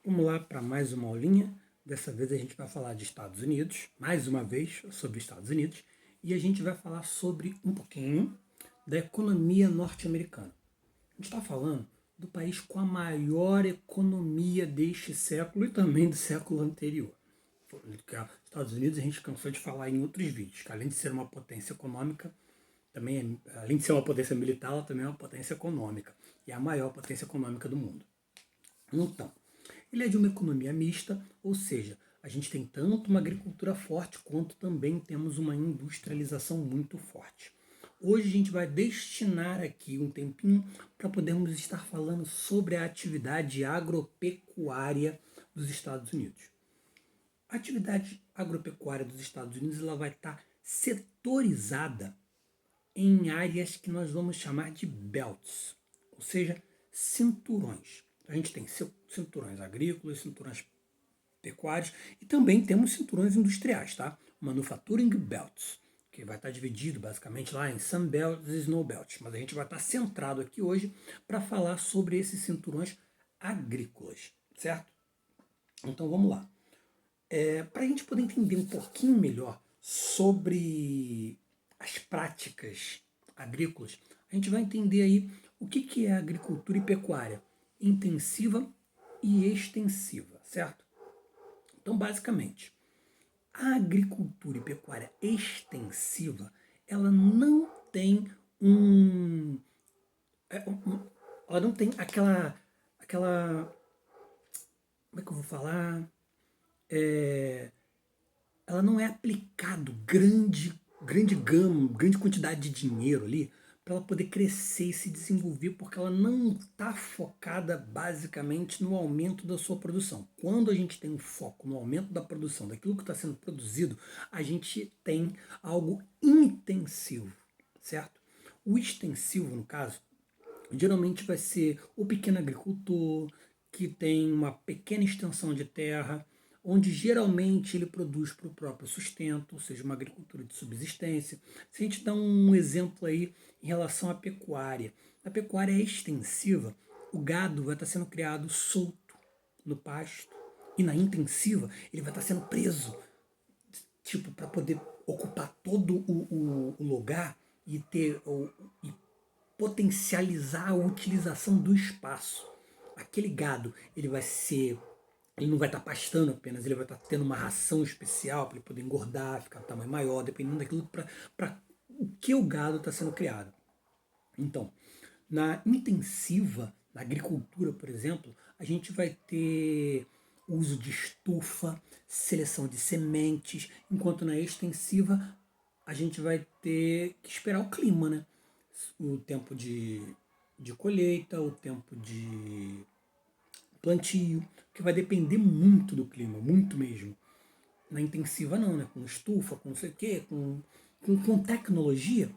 Vamos lá para mais uma aulinha. Dessa vez a gente vai falar de Estados Unidos, mais uma vez sobre Estados Unidos, e a gente vai falar sobre um pouquinho da economia norte-americana. A gente está falando do país com a maior economia deste século e também do século anterior. Estados Unidos a gente cansou de falar em outros vídeos, que além de ser uma potência econômica, também além de ser uma potência militar, ela também é uma potência econômica, e é a maior potência econômica do mundo. Então, ele é de uma economia mista, ou seja, a gente tem tanto uma agricultura forte quanto também temos uma industrialização muito forte. Hoje a gente vai destinar aqui um tempinho para podermos estar falando sobre a atividade agropecuária dos Estados Unidos. A atividade agropecuária dos Estados Unidos ela vai estar setorizada em áreas que nós vamos chamar de belts, ou seja, cinturões. A gente tem cinturões agrícolas, cinturões pecuários e também temos cinturões industriais, tá? Manufacturing belts, que vai estar dividido basicamente lá em Sun Belts e Snow Belts, mas a gente vai estar centrado aqui hoje para falar sobre esses cinturões agrícolas, certo? Então vamos lá. Para a gente poder entender um pouquinho melhor sobre as práticas agrícolas, a gente vai entender aí o que é agricultura e pecuária intensiva e extensiva, certo? Então, basicamente, a agricultura e pecuária extensiva, ela não tem um, ela não tem aquela, como é que eu vou falar? É, ela não é aplicado grande gama, grande quantidade de dinheiro ali para ela poder crescer e se desenvolver, porque ela não está focada basicamente no aumento da sua produção. Quando a gente tem um foco no aumento da produção, daquilo que está sendo produzido, a gente tem algo intensivo, certo? O extensivo, no caso, geralmente vai ser o pequeno agricultor que tem uma pequena extensão de terra, onde geralmente ele produz para o próprio sustento, ou seja, uma agricultura de subsistência. Se a gente dá um exemplo aí em relação à pecuária, a pecuária é extensiva, o gado vai estar sendo criado solto no pasto, e na intensiva ele vai estar sendo preso, tipo, para poder ocupar todo o lugar e ter e potencializar a utilização do espaço. Aquele gado, ele não vai estar pastando apenas, ele vai estar tendo uma ração especial para ele poder engordar, ficar de tamanho maior, dependendo daquilo para o que o gado está sendo criado. Então, na intensiva, na agricultura, por exemplo, a gente vai ter uso de estufa, seleção de sementes, enquanto na extensiva a gente vai ter que esperar o clima, né? O tempo de colheita, o tempo de plantio, que vai depender muito do clima, muito mesmo. Na intensiva não, né? Com estufa, com não sei o quê, com tecnologia,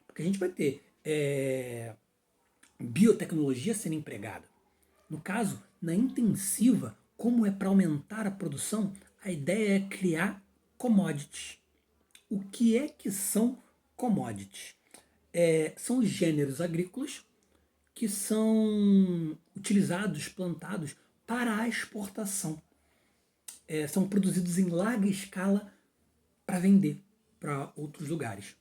porque a gente vai ter biotecnologia sendo empregada. No caso, na intensiva, como é para aumentar a produção, a ideia é criar commodities. O que são commodities? São os gêneros agrícolas que são utilizados, plantados para a exportação. São produzidos em larga escala para vender para outros lugares,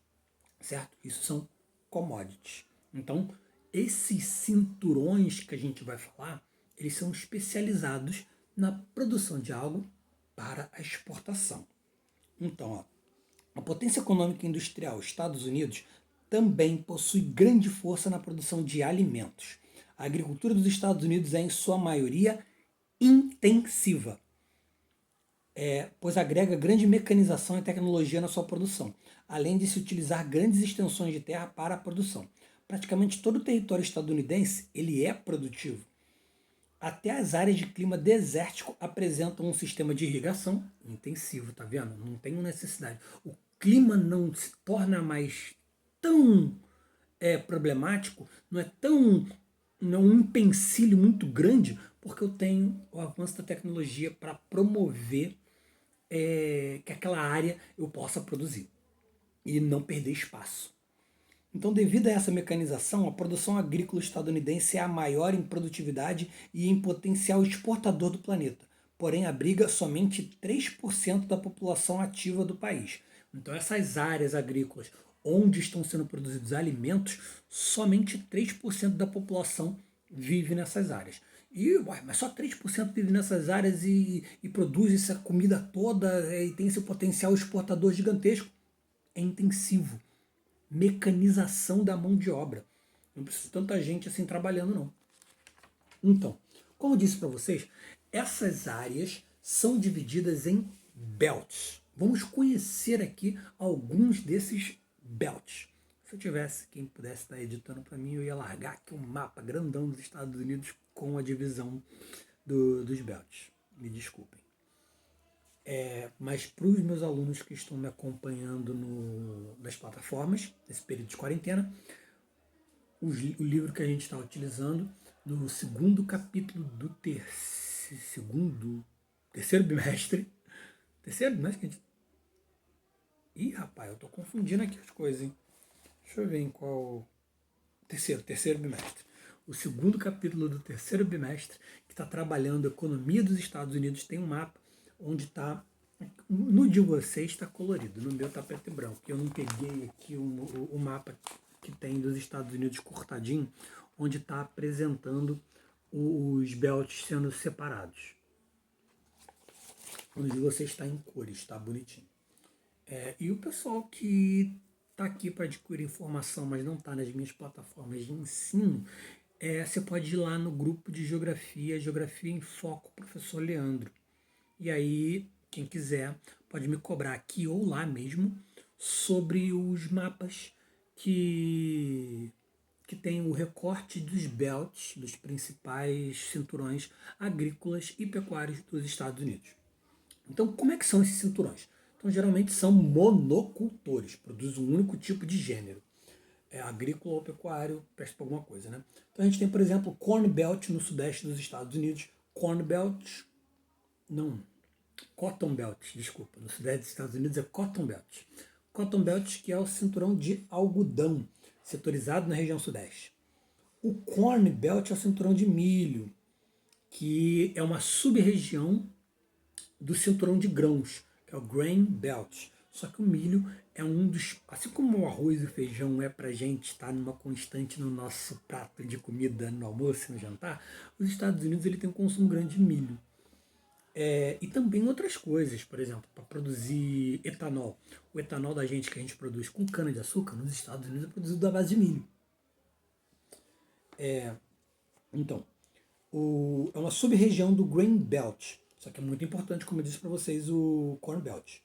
certo? Isso são commodities. Então, esses cinturões que a gente vai falar, eles são especializados na produção de algo para a exportação. Então, ó, a potência econômica e industrial, Estados Unidos, também possui grande força na produção de alimentos. A agricultura dos Estados Unidos é, em sua maioria, intensiva, pois agrega grande mecanização e tecnologia na sua produção, além de se utilizar grandes extensões de terra para a produção. Praticamente todo o território estadunidense ele é produtivo. Até as áreas de clima desértico apresentam um sistema de irrigação intensivo, tá vendo? Não tem necessidade. O clima não se torna mais tão problemático, não é um empecilho muito grande, porque eu tenho o avanço da tecnologia para promover que aquela área eu possa produzir e não perder espaço. Então, devido a essa mecanização, a produção agrícola estadunidense é a maior em produtividade e em potencial exportador do planeta, porém abriga somente 3% da população ativa do país. Então, essas áreas agrícolas onde estão sendo produzidos alimentos, somente 3% da população vive nessas áreas. E, uai, mas só 3% vive nessas áreas e produz essa comida toda e tem esse potencial exportador gigantesco. É intensivo. Mecanização da mão de obra. Não precisa de tanta gente assim trabalhando, não. Então, como eu disse para vocês, essas áreas são divididas em belts. Vamos conhecer aqui alguns desses belts. Se eu tivesse quem pudesse estar editando para mim, eu ia largar aqui um mapa grandão dos Estados Unidos com a divisão dos belts. Me desculpem. Mas para os meus alunos que estão me acompanhando nas plataformas, nesse período de quarentena, o livro que a gente está utilizando no segundo capítulo do terceiro bimestre. Terceiro bimestre que a gente... Ih, rapaz, eu tô confundindo aqui as coisas, hein? Deixa eu ver em qual... Terceiro bimestre. O segundo capítulo do terceiro bimestre, que está trabalhando a economia dos Estados Unidos, tem um mapa onde está... No de vocês está colorido, no meu está preto e branco. Eu não peguei aqui o mapa que tem dos Estados Unidos cortadinho, onde está apresentando os belts sendo separados. O de vocês está em cores, está bonitinho. E o pessoal que está aqui para adquirir informação, mas não está nas minhas plataformas de ensino, você pode ir lá no grupo de Geografia em Foco, Professor Leandro. E aí, quem quiser, pode me cobrar aqui ou lá mesmo sobre os mapas que tem o recorte dos belts, dos principais cinturões agrícolas e pecuários dos Estados Unidos. Então, como é que são esses cinturões? Então, geralmente são monocultores, produzem um único tipo de gênero. Agrícola ou pecuário, presta para alguma coisa, né? Então, a gente tem, por exemplo, Corn Belt no sudeste dos Estados Unidos, Cotton Belt, desculpa. No sudeste dos Estados Unidos é Cotton Belt. Cotton Belt, que é o cinturão de algodão, setorizado na região sudeste. O Corn Belt é o cinturão de milho, que é uma sub-região do cinturão de grãos, que é o Grain Belt. Só que o milho é um dos... Assim como o arroz e o feijão é pra gente estar numa constante no nosso prato de comida, no almoço e no jantar, os Estados Unidos ele tem um consumo grande de milho. E também outras coisas, por exemplo, para produzir etanol. O etanol da gente que a gente produz com cana-de-açúcar, nos Estados Unidos é produzido à base de milho. Então, é uma sub-região do Grain Belt, só que é muito importante, como eu disse para vocês, o Corn Belt.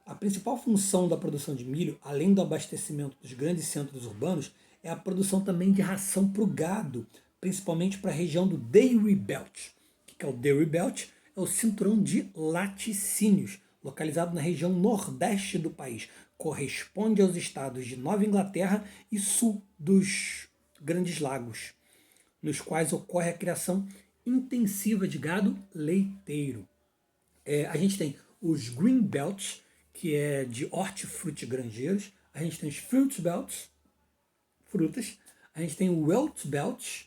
A principal função da produção de milho, além do abastecimento dos grandes centros urbanos, é a produção também de ração para o gado, principalmente para a região do Dairy Belt. O que é o Dairy Belt? É o cinturão de laticínios, localizado na região nordeste do país. Corresponde aos estados de Nova Inglaterra e sul dos Grandes Lagos, nos quais ocorre a criação intensiva de gado leiteiro. A gente tem os Green Belts, que é de hortifrutigranjeiros. A gente tem os Fruit Belts, frutas. A gente tem o Wilt Belt,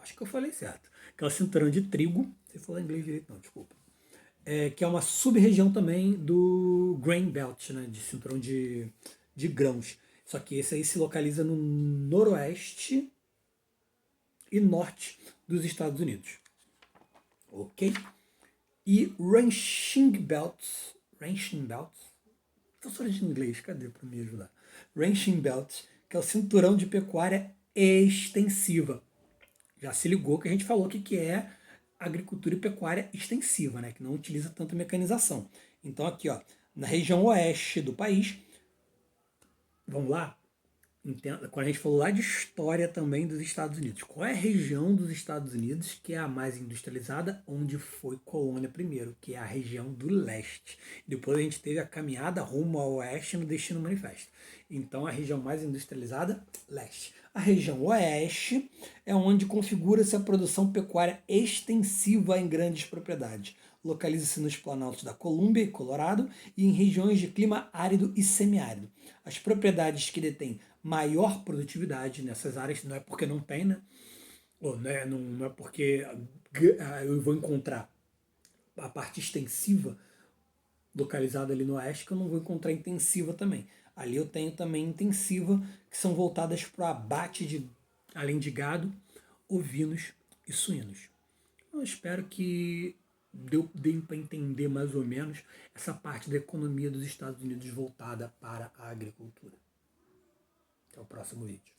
acho que eu falei certo, que é o cinturão de trigo. Você falou inglês direito, não, desculpa. Que é uma sub-região também do Grain Belt, né, de cinturão de grãos. Só que esse aí se localiza no noroeste e norte dos Estados Unidos. Ok? E Ranching Belts. Professora de inglês, cadê para me ajudar? Ranching Belt, que é o cinturão de pecuária extensiva. Já se ligou que a gente falou que é agricultura e pecuária extensiva, né? Que não utiliza tanta mecanização. Então aqui, ó, na região oeste do país, vamos lá? Quando a gente falou lá de história também dos Estados Unidos, qual é a região dos Estados Unidos que é a mais industrializada, onde foi colônia primeiro, que é a região do leste. Depois a gente teve a caminhada rumo ao oeste no Destino Manifesto. Então a região mais industrializada, leste. A região oeste é onde configura-se a produção pecuária extensiva em grandes propriedades. Localiza-se nos planaltos da Colômbia e Colorado e em regiões de clima árido e semiárido. As propriedades que detêm maior produtividade nessas áreas, não é porque não tem, né? Ou não é porque eu vou encontrar a parte extensiva localizada ali no oeste que eu não vou encontrar intensiva também. Ali eu tenho também intensiva que são voltadas para o abate de, além de gado, ovinos e suínos. Eu espero que dê para entender mais ou menos essa parte da economia dos Estados Unidos voltada para a agricultura. Até o próximo vídeo.